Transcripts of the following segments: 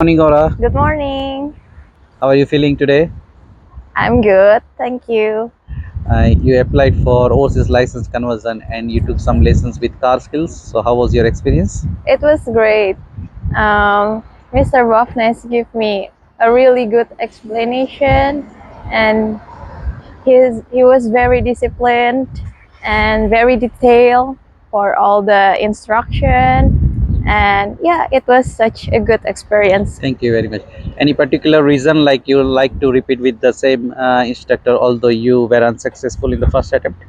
Morning, Aura. Good morning. How are you feeling today? I'm good, thank you. You applied for overseas license conversion and you took some lessons with KARSkillz. So, how was your experience? It was great. Mr. Bhavnesh gave me a really good explanation, and he was very disciplined and very detailed for all the instruction. And yeah, it was such a good experience. Thank you very much. Any particular reason like you like to repeat with the same instructor although you were unsuccessful in the first attempt?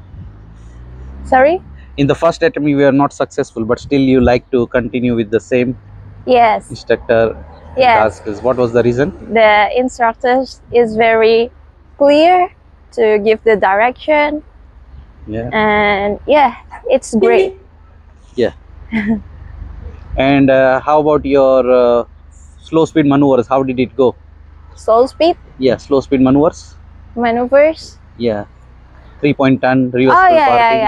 Sorry? In the first attempt, you were not successful, but still you like to continue with the same Yes. instructor in Yes. KARSkillz. What was the reason? The instructor is very clear to give the direction. Yeah. And yeah, it's great. Yeah. And how about your slow speed maneuvers? How did it go? Slow speed Yeah, slow speed maneuvers. maneuvers. Yeah, 3-point turn, Oh reversible yeah, yeah, parking.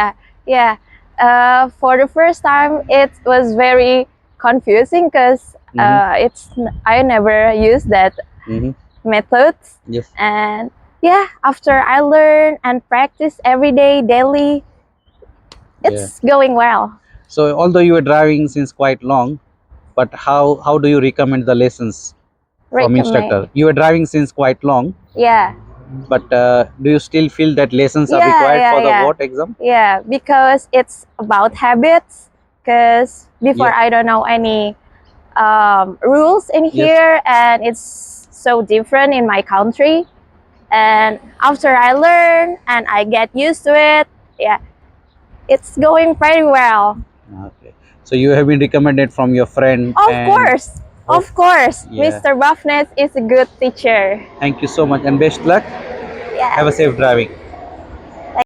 yeah, yeah. For the first time, it was very confusing because I never used that Mm-hmm. methods. Yes. And yeah, after I learn and practice every day, daily, Yeah. it's going well. So although you were driving since quite long, but how do you recommend the lessons from Recommend. instructor? You were driving since quite long, Yeah. but do you still feel that lessons are Yeah, required yeah, for the yeah. what exam? Yeah, because it's about habits. Because before Yeah. I don't know any rules in Yes. here, and it's so different in my country. And after I learn and I get used to it, yeah, it's going pretty well. Okay. So you have been recommended from your friend Of and course, oh, of course, yeah. Mr. Buffness is a good teacher. Thank you so much and best luck. Have a Yes. safe driving.